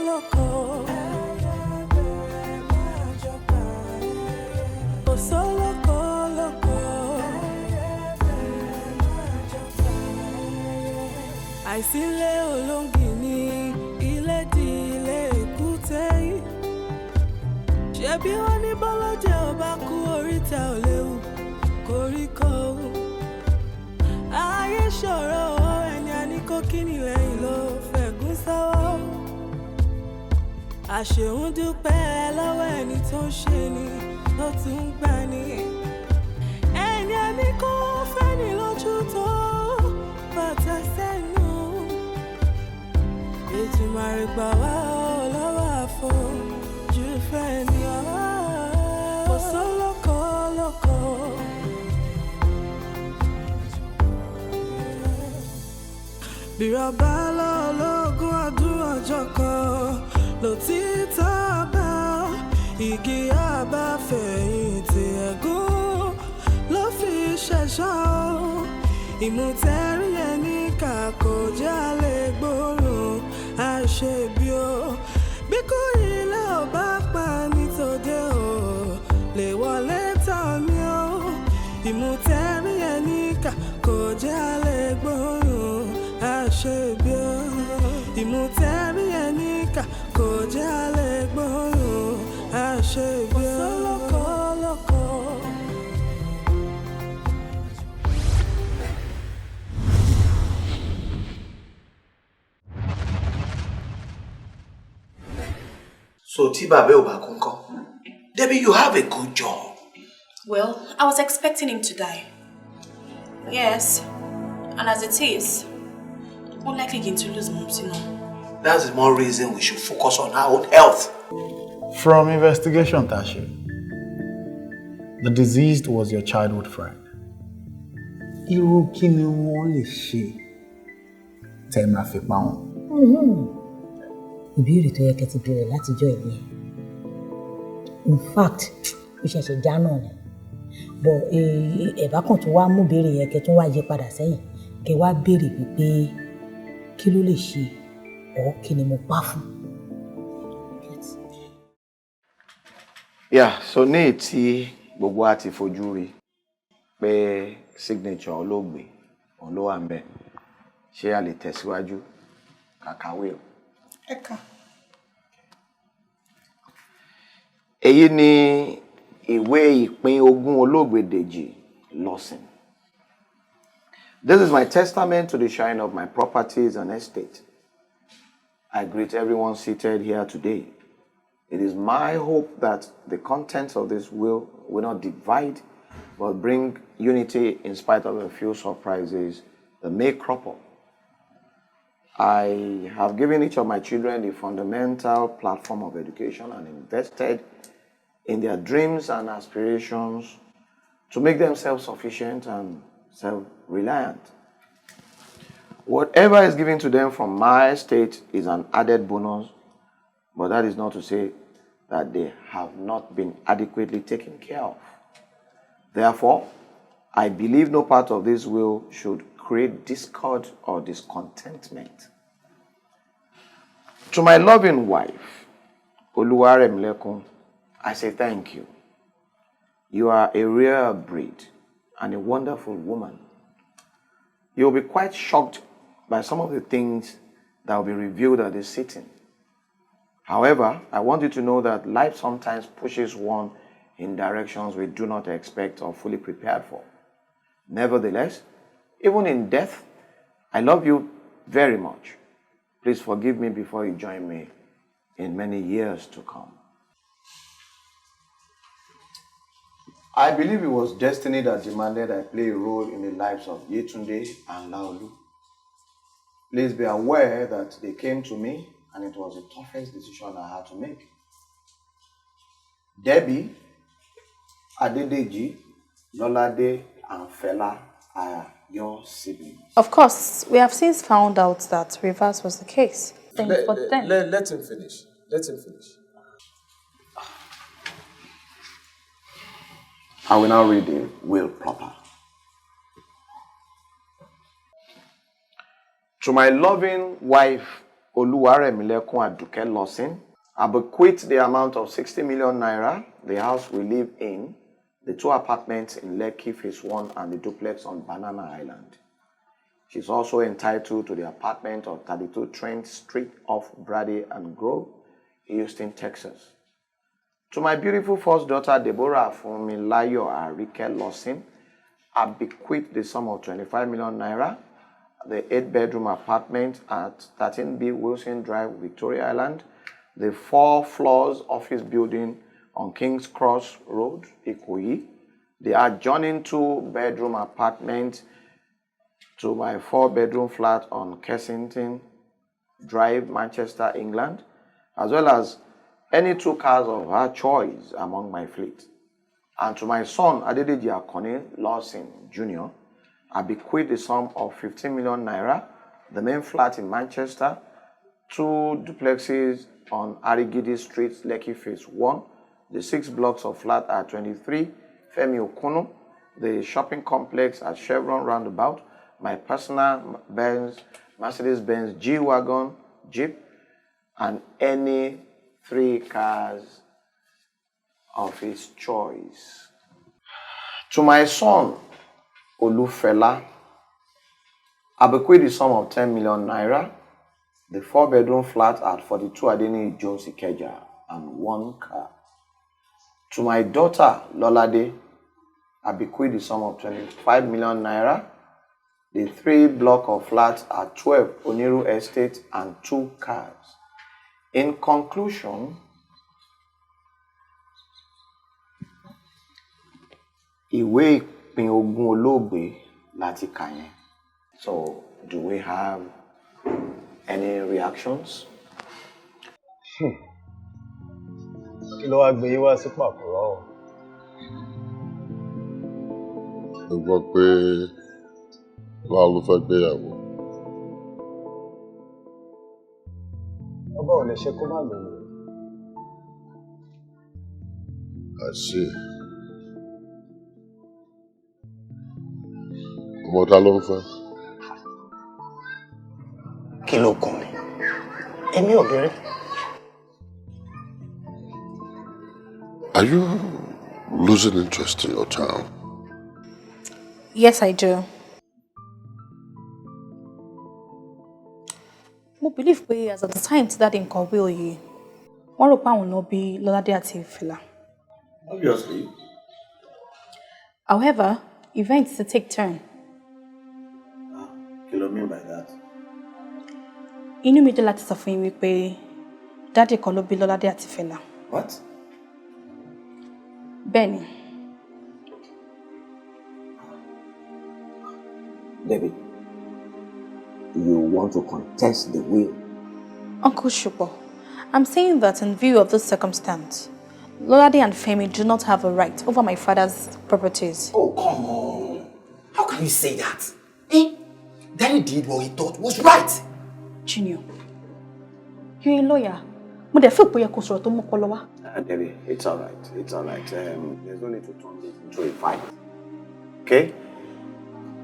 loco. Oh, so loco, loco. Àìsílẹ̀ olóngìní, ilé di ilé èkúté. Ṣebí wọ́n ní bọ́lọ́jẹ́ ọba kú oríta ò léwu, koríko. Ayé ṣòro ẹni a ní kó kíni lẹ́yìn ló fẹ̀gún sọ́wọ́. Àṣeun dúpẹ́ lọ́wọ́ ẹni tó ń ṣe ni tó tún ń gbà ní. Ẹni a ní kó fẹ́ ni lójú tó bàtà sẹ́nu. Ètùmàrè gbà wá lọ́wọ́ àfojú fẹ́ ni ọ̀wá. Kò sólókò lóko. Bírọ̀bá lọ́lọ́gún ọdún ọjọ́ kan ló ti tọ́ bá igi àbáfẹ̀yìntì ẹ̀gún ló fi ṣẹ̀ṣọ́. Ìmùtẹ́rí ẹni kà kò jálè gbóòórùn àṣebí o. Bí kò ilé ò bá pa ní tòde o lè wọlé tán ni o. Ìmùtẹ́rí ẹni kà kò jálè gbóòórùn àṣebí o. Ìmùtẹ́rí ẹni kà kò jálè gbóòórùn àṣebí o. Lóko lóko. So tí bàbá ò bá kú ńkọ́? Debbie, you have a good job. Well, I was expecting him to die. Yes, and as it is, we're likely going to lose Mumsy now. That's the more reason we should focus on our own health. From investigation, Tashi, the deceased was your childhood friend. Irú kí ni wọ́n lè ṣe tẹ́ máa fi pa wọ́n? Ìbéèrè tó yẹ kẹ́ ti béèrè látijọ́ ìlú yẹn. In fact, ó ṣẹ̀ṣẹ̀ já náà ni. Bọ̀ ẹ̀bá kan tó wá mú béèrè yẹn kẹ́ tó wá yí padà sẹ́yìn kẹ́ wá béèrè wípé kí ló lè ṣe ọ́ kí ni mo pa fún. Yeah, so ní tí gbogbo a ti fojú rí pé signature olóògbé òun ló wà ńbẹ̀. Ṣé a lè tẹ̀síwájú kàkàwé o? Ẹ̀ka. Èyí ni ìwé ìpín ogún olóògbé Dèjì Lawson. This is my testament to the sharing of my properties and estate. I greet everyone seated here today. It is my hope that the contents of this will not divide, but bring unity in spite of a few surprises that may crop up. I have given each of my children the fundamental platform of education and invested in their dreams and aspirations to make them self-sufficient and self-reliant. Whatever is given to them from my estate is an added bonus, but that is not to say that they have not been adequately taken care of. Therefore, I believe no part of this will should create discord or discontentment. To my loving wife, Oluwaremilekun, I say thank you. You are a rare breed and a wonderful woman. You'll be quite shocked by some of the things that will be revealed at this sitting. However, I want you to know that life sometimes pushes one in directions we do not expect or fully prepared for. Nevertheless, even in death, I love you very much. Please forgive me before you join me in many years to come. I believe it was destiny that demanded I play a role in the lives of Yetunde and Laolu. Please be aware that they came to me and it was the toughest decision I had to make. Debbie, Adedeji, Lolade, and Fela are your siblings. Of course, we have since found out that reverse was the case. Let him finish. Let him finish. I will now read the will proper. To my loving wife, Oluwaremilekun Aduke Lawson. I bequeath the amount of 60 million naira, the house we live in, the 2 apartments in Lekki Phase 1 and the duplex on Banana Island. She's also entitled to the apartment of 32 Trent Street off Brady and Grove, Houston, Texas. To my beautiful first daughter, Deborah Funmilayo Arike Lawson, I bequeath the sum of 25 million naira, the 8-bedroom apartment at 13B Wilson Drive, Victoria Island, the 4 floors office building on King's Cross Road, Ikoyi, the adjoining 2-bedroom apartment to my 4-bedroom flat on Kensington Drive, Manchester, England, as well as any 2 cars of her choice among my fleet. And to my son, Adedeji Akoni Lawson Jr., I bequeath the sum of 15 million naira, the main flat in Manchester, 2 duplexes on Arigidi Street, Lekki Phase 1, the 6 blocks of flat at 23, Femi Okono, the shopping complex at Chevron Roundabout, my personal Mercedes-Benz G-Wagon, Jeep, and any 3 cars of his choice. To my son, Olufela, I bequeath the sum of 10 million naira, the 4-bedroom flat at 42 Adeni Jones Ikeja, and 1 car. To my daughter, Lolade, I bequeath the sum of 25 million naira, the 3-block of flats at 12 Oniru Estate, and 2 cars. In conclusion, ìwé ìpín ogún olóògbé láti kà yẹn. So, do we have any reactions? Kí ló wá gbé yín wá sí Pàkúrọ̀ o? Mo gbọ́ pé Ọlá ló fẹ́ gbéyàwó. Ọba ò lè ṣe kó má lòlò. I see. Ọmọ ta ló ń fẹ́? Kí ló kàn mí? Èmi ò béèrè. Are you losing interest in your town? Yes, I do. Mo believe pé as at the time tí dáadé nǹkan wíl yìí, wọ́n rò pé àwọn lọ bí Lọ́ládé àti Ìfìlà. Obviously. However, events take turn. Kí ló mean by that? Inú mi dé láti sọ fún yín wípé dáadé kan ló bí Lọ́ládé àti Ìfìlà. What? Bẹ́ẹ̀ni. Debbie, you want to contest the will? Uncle Shupo, I'm saying that in view of this circumstance, Lolade and Femi do not have a right over my father's properties. Oh, come on. How can you say that? Eh? Daddy did what he thought was right. Junior, you're a lawyer. Mo dẹ̀ feel pé ó yẹ kó sọ̀rọ̀ tó mọ́pọlọ wá. Debbie, it's all right. It's all right. There's no need to turn this into a fight. Okay?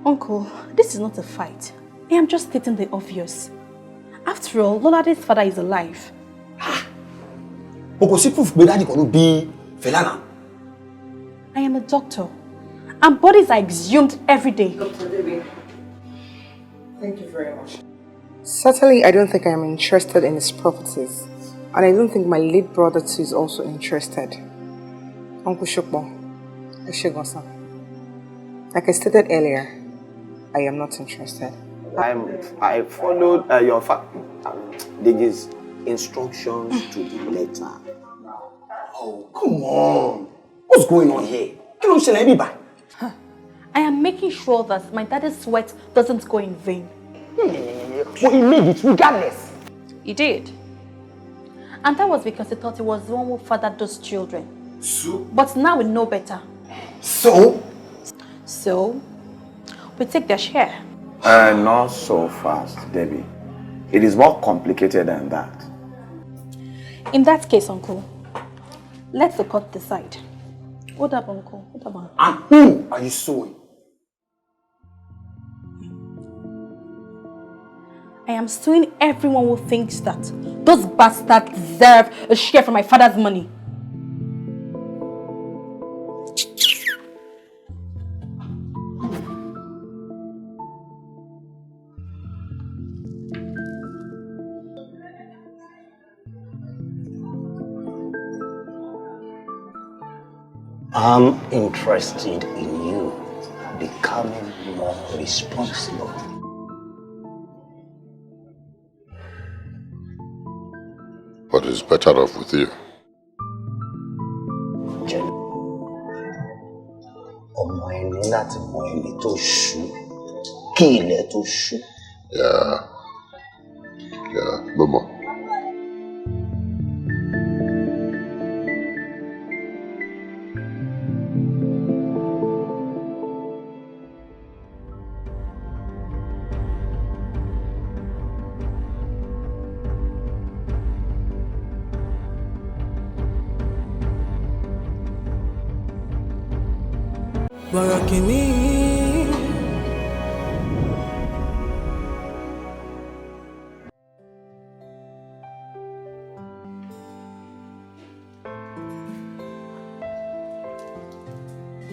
Uncle, this is not a fight. I am just stating the obvious. After all, Lolade's father is alive. But kò sí proof pé daddy kan ló bí Fẹlá náà. I am a doctor, and bodies are exhumed every day. Dr. Debbie, thank you very much. Certainly, I don't think I am interested in his properties. And I don't think my late brother too is also interested. Uncle Shokbo, Eshegosan. Like I stated earlier, I am not interested. I followed your Deji's instructions to the letter. Oh, come on. What's going on here? Kí ló ń ṣẹlẹ̀ níbí báyìí? I am making sure that my daddy's sweat doesn't go in vain. But he made it regardless. He did. And that was because he thought he was the one who fathered those children. So? But now we know better. So? So, we take their share. Not so fast, Debbie. It is more complicated than that. In that case, Uncle, let the court decide. What up, Uncle? What about? And who are you suing? I am suing everyone who thinks that those bastards deserve a share from my father's money. I'm interested in you becoming more responsible. But it's better off with you. Jenny, ọmọ ẹni láti mọ ẹni tó ṣú kí ilẹ̀ tó ṣú. Yeah, no more. Borokini.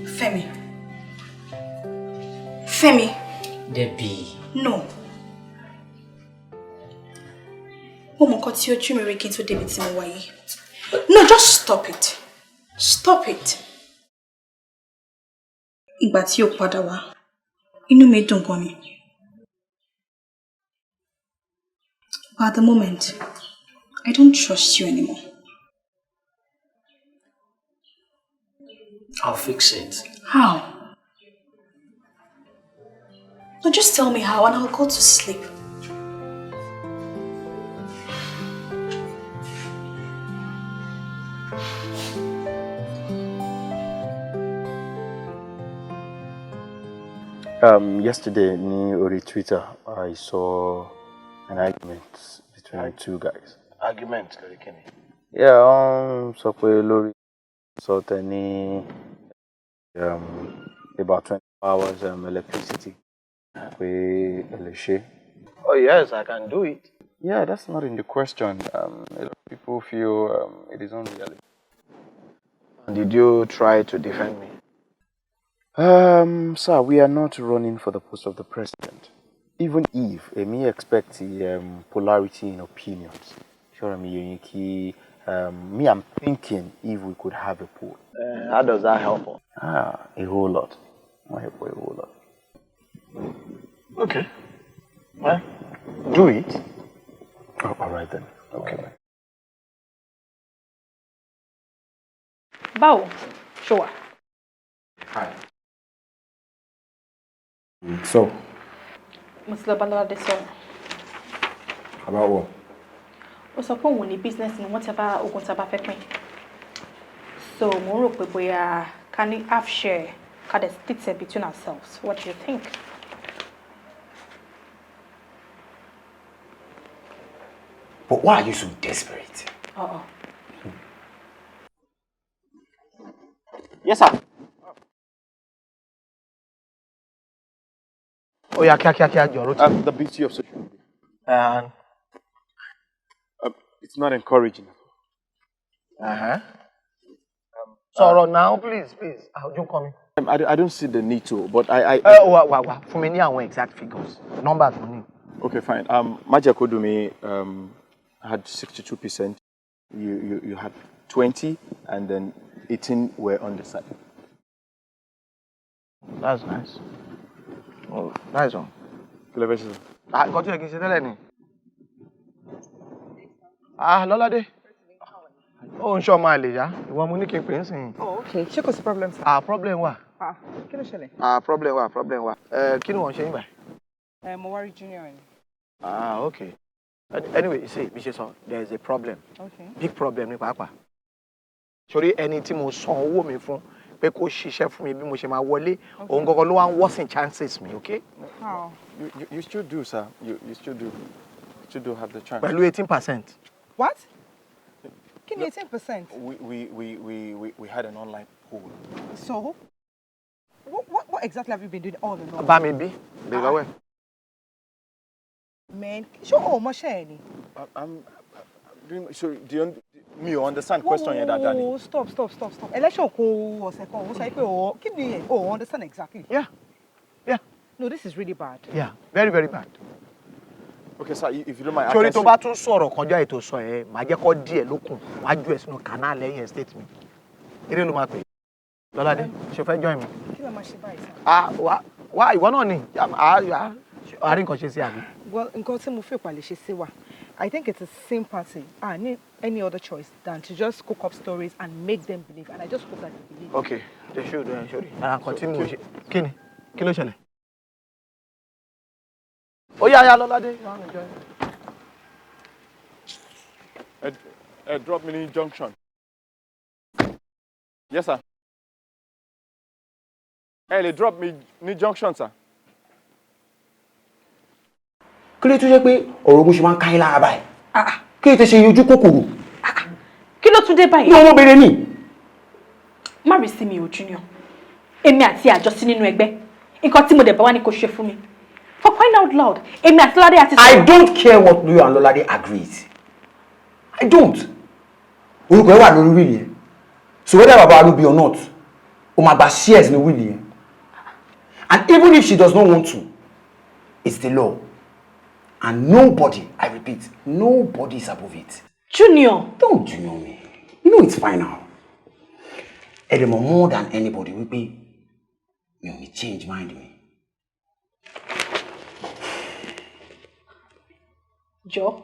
Femi. Femi. Debbie. No. Oh my God, you're too merry to David Timawai. No, just stop it. Stop it. Ìgbà tí o padà wá, inú mi dùn gan ni. But at the moment, I don't trust you anymore. I'll fix it. How? No, just tell me how and I'll go to sleep. Yesterday, on Twitter, I saw an argument between two guys. Argument, Borokini. Yeah, so Lori about 24 hours electricity. Oh yes, I can do it. Yeah, that's not in the question. A lot of people feel it is unrealistic. And did you try to defend me? Sir, we are not running for the post of the president. Even if me expect polarity in opinions. Sure, me I'm thinking if we could have a poll. How does that help? A whole lot. A whole lot. Okay. Well, do it. Oh, all right then. Okay. Bow. Sure. Hi. So, About what? O sọ pé òun ní business ní whatever ogun tá bá fẹ́ pín. So, mo rò pé bóyá ká ní half share, ká dẹ̀ split it between ourselves. What do you think? But why are you so desperate? Yes, sir. Oh yeah, the beauty of social media. And it's not encouraging. Sorrow now, please. Don't call me. I don't see the need to, but I. Wow. For me, I want exact figures, numbers money. Okay, fine. Maja Kodumi had 62%. You had 20, and then 18 were on the side. That's nice. Oh, nice one. Television. Got you again, Lolade. Oh, show my leisure. You want money keep paying? Oh, okay. Check what's the problem, sir? Problem what? Kí ló ṣẹlẹ̀? Problem what? Kí ni wọ́n ṣe níbẹ̀? Mo worry junior. Okay. Anyway, you see, there is a problem. Okay. Big problem ní pàápàá. Sorry, ẹni tí mo san owó mi fún pé kó ṣiṣẹ́ fún mi bí mo ṣe máa wọlé, òun gangan ló wá ń worsen chances mi, okay? How? You still do, sir. You still do. You still do have the chance. Pẹ̀lú 18%. What? Kí ni 18%? We had an online poll. So? What exactly have you been doing all along? Bá mi bí, lè lọ́wọ́ ẹ̀. Man, show how much any. I'm doing so. Me understand question here, Daddy. Oh, stop. Election ko ose kan. Mo sọ pé o kí ni ẹ? Oh, understand exactly. Yeah. No, this is really bad. Yeah, very, very bad. Okay, sir, if you don't mind. Sorry, tó bá tún sọ̀rọ̀ kọjá ètò sọ ẹ, màá jẹ́ kó díẹ̀ lókun, wàá ju ẹ̀ sínú canal lẹ́yìn estate mi. Eré ló máa pè. Lọ́ládé, ṣe fẹ́ join mi? Kí ló máa ṣe báyìí sá? Wá ìwọ náà ni. Àárín nǹkan ṣe sí àbí? Well, nǹkan tí mo fẹ́ pa lè ṣe sí wa. I think it's a same party. I need any other choice than to just cook up stories and make them believe. And I just hope that they believe. Okay, they should. Continue. Kí ló ṣẹlẹ̀? Ó yá Lọ́ládé. Drop me in junction. Yes, sir. Hey, drop me in junction, sir. Kí ló tún jẹ́ pé ọ̀rọ̀ ogun ṣe máa ń ká ilá báyìí? Kí ló tẹ́ ṣe ojú kòkòrò? Kí ló tún dé báyìí? Ní ọmọbìnrin ni. Má rí sí mi o, Junior. Èmi àti àjọsí nínú ẹgbẹ́. Nǹkan tí mo dẹ̀ bá wá ní kó ṣe fún mi. For crying out loud, èmi àti Lọ́ládé àti sọ. I don't care what you and Lọ́ládé agreed. I don't. Orúkọ ẹ wà lórí wíìlì yẹn. So whether Baba will be or not, o máa gba shares ní wíìlì yẹn. And even if she does not want to, it's the law. And nobody, I repeat, nobody is above it. Junior. Don't Junior me. You know it's fine now. Edemo more than anybody will be. You may change mind me. Jọ.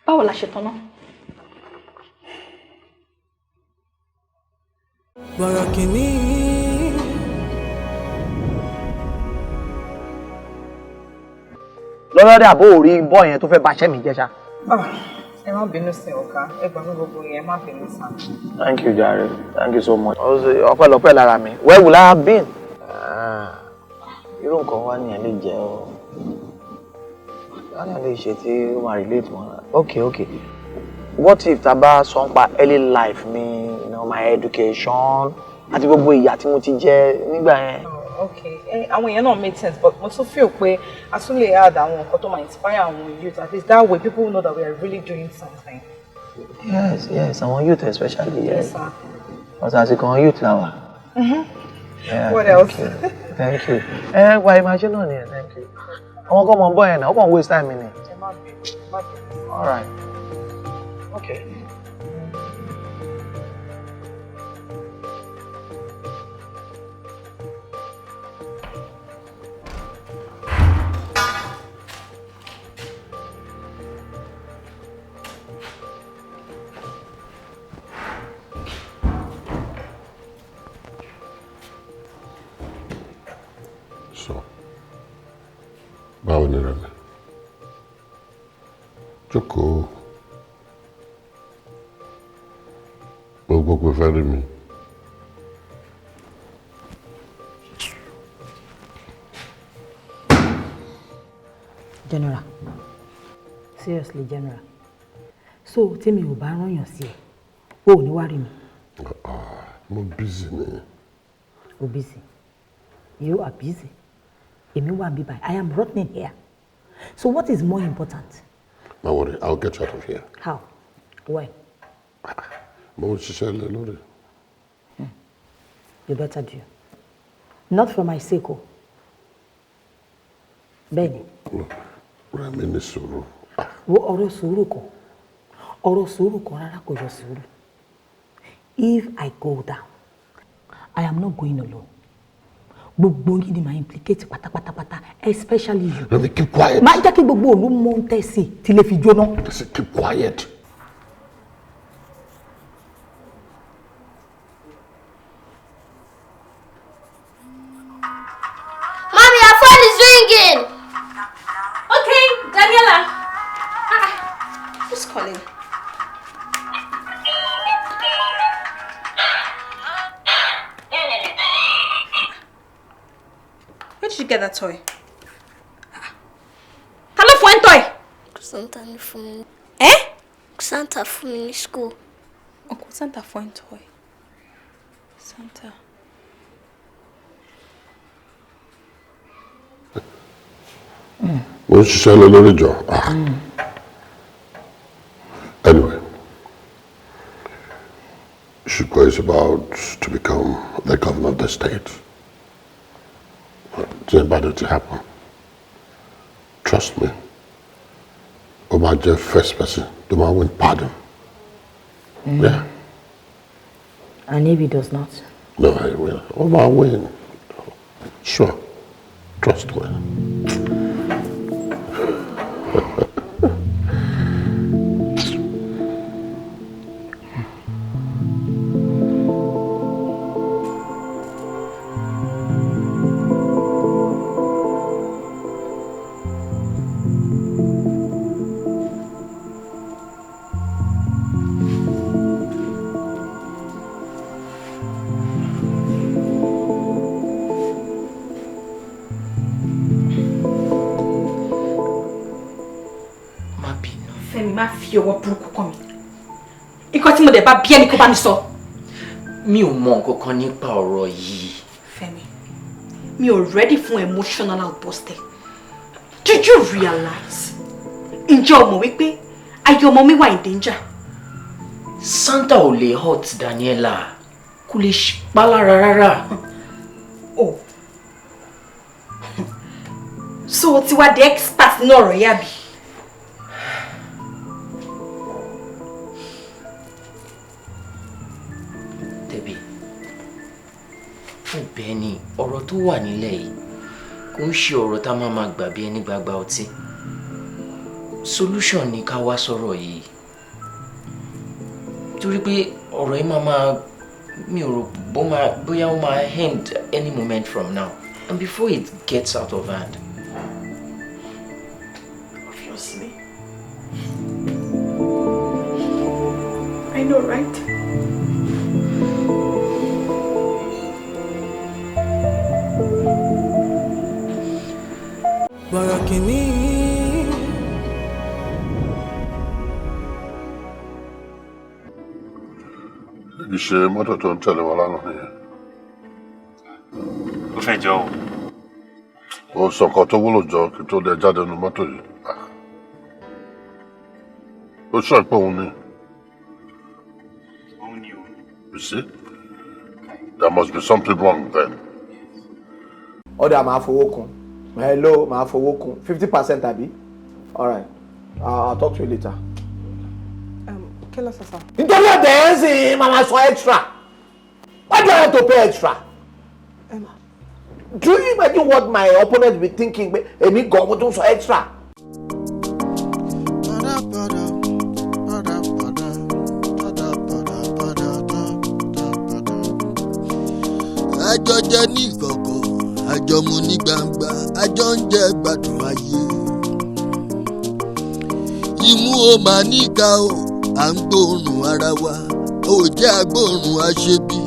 Báwo la ṣe tán náà? Borokini. Lọ́ládé àbó orí bọ́ yẹn tó fẹ́ bá ṣẹ́ mi jẹ́ ṣá. Ẹ má bínú sí ọ̀gá, ẹ gbà mí gbogbo yẹn, ẹ má bínú sá. Thank you, Jare. Thank you so much. Ọpẹ́lọpẹ́ lára mi. Where will I have been? Irú nǹkan wá ní ẹ lè jẹ́ o. Wọ́n lè ṣe tí ó máa relate mọ́. Okay. What if tá bá sọ nípa early life mi, my education, àti gbogbo ìyà tí mo ti jẹ nígbà yẹn? Okay, àwọn èèyàn náà make sense, but mo tún feel pé a tún lè add àwọn nǹkan tó máa inspire àwọn youth. At least that way people will know that we are really doing something. Yes, àwọn youth especially. Yes, sir. Because àsìkò àwọn youth la wà. Yeah, what else? Thank you. Wà imagine náà ni ẹ̀, thank you. Àwọn kan mọ̀ ń bọ̀ yẹn náà, ó kàn waste time mi ni. All right. Okay. Báwo ni rẹ̀ mi? Jókòó. Gbogbo pé fẹ́ rí mi. General, seriously General, so tí mi ò bá rányàn sí ẹ, o ò ní wá rí mi. Mo busy ni. O busy? You are busy. Èmi wà níbí báyìí. I am rotting here. So what is more important? Don't worry, I'll get you out of here. How? When? Mo ń ṣiṣẹ́ lé lórí. You better do. Not for my sake, o. Bẹ́ẹ̀ni. Rẹ̀ mi ní sùúrù. Wo ọ̀rọ̀ sùúrù kan. Ọ̀rọ̀ sùúrù kan rárá kò yọ sùúrù. If I go down, I am not going alone. Gbogbo yín ni máa implicate pátápátápátá, especially you. Let me keep quiet. Má jẹ́ kí gbogbo òlu mọ́ ń tẹ̀sí tí lè fi jóná. Just keep quiet. Mommy, our phone is ringing. Okay, Daniela. Who's calling? Where did you get that toy? Hello, phone toy. Santa fún mi. Eh? Santa fún mi ní school. Uncle Santa phone toy. Santa. Wọ́n ṣiṣẹ́ lọ lórí ìjọ. Anyway, Shukwa is about to become the governor of the state. It's about to happen. Trust me. Oma the first person to win pardon. Yeah. And if he does not? No, I will. Oma win. Sure. Trust me. Fi ọwọ́ burúkú kàn mí. Ikọ́ tí mo dẹ̀ bá bí ẹni kó bá mi sọ. Mi ò mọ nǹkan kan nípa ọ̀rọ̀ yìí. Fẹ́mi, mi ò ready fún emotional outburst. Did you realize? Ǹjẹ́ o mọ̀ wípé ayé ọmọ mi wà in danger? Santa ò lè hurt Daniela. Kò lè pa lára rárá. Oh. So o ti wá the expert ní ọ̀rọ̀ yìí àbí? Bẹ́ẹ̀ni, ọ̀rọ̀ tó wà nílẹ̀ yìí kò ń ṣe ọ̀rọ̀ tá máa gbà bí ẹni gbagba ọtí. Solution ni ká wá sọ̀rọ̀ yìí. Torí pé ọ̀rọ̀ yìí mi ò rò bóyá ó máa end any moment from now and before it gets out of hand. Obviously. I know, right? Borokini. Ìṣe mọ́tò tó ń tẹ̀lé wa lánàá nìyẹn. Ó fẹ́ jọ o. Ó sọ nǹkan tó wúlò jọ kí tó dẹ jáde nínú mọ́tò yìí. Ó sọ pé òun ni. Òun ni o. You see? There must be something wrong then. Ọ̀dà máa fowó kún. Hello, máa fowó kún 50% àbí? All right. I'll talk to you later. Kí ló sọ sọ? Nítorí ọ̀dẹ̀ ẹ̀ ń sìn máa sọ extra. Why do I have to pay extra? Do you imagine what my opponent will be thinking? Èmi gan mo tún sọ extra. Àjọ jẹ ní ìkọ̀kọ̀, àjọ mu ní gbangba, àjọ ń jẹ gbádùn ayé. Imú o máa ní ìka o, à ń gbóòórùn ara wa, ò jẹ́ agbóòórùn aṣebi.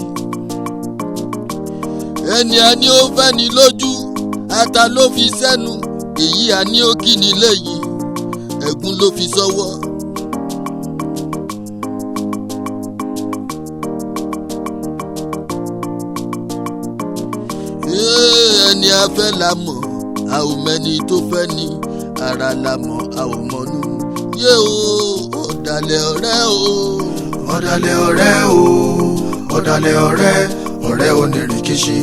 Ẹni a ní ó fẹ́ ni lójú, ata ló fi sẹ́nu, èyí a ní ó kí ni lẹ́yìn, ẹ̀gún ló fi sọ́wọ́. Ẹni a fẹ́ la mọ̀, a ò mẹ́ni tó fẹ́ ni, ara la mọ̀, a ò mọ̀nú. Yé o, ọ̀dàlẹ̀ ọ̀rẹ́ o. Ọ̀dàlẹ̀ ọ̀rẹ́ o, ọ̀dàlẹ̀ ọ̀rẹ́, ọ̀rẹ́ onírìkíṣí.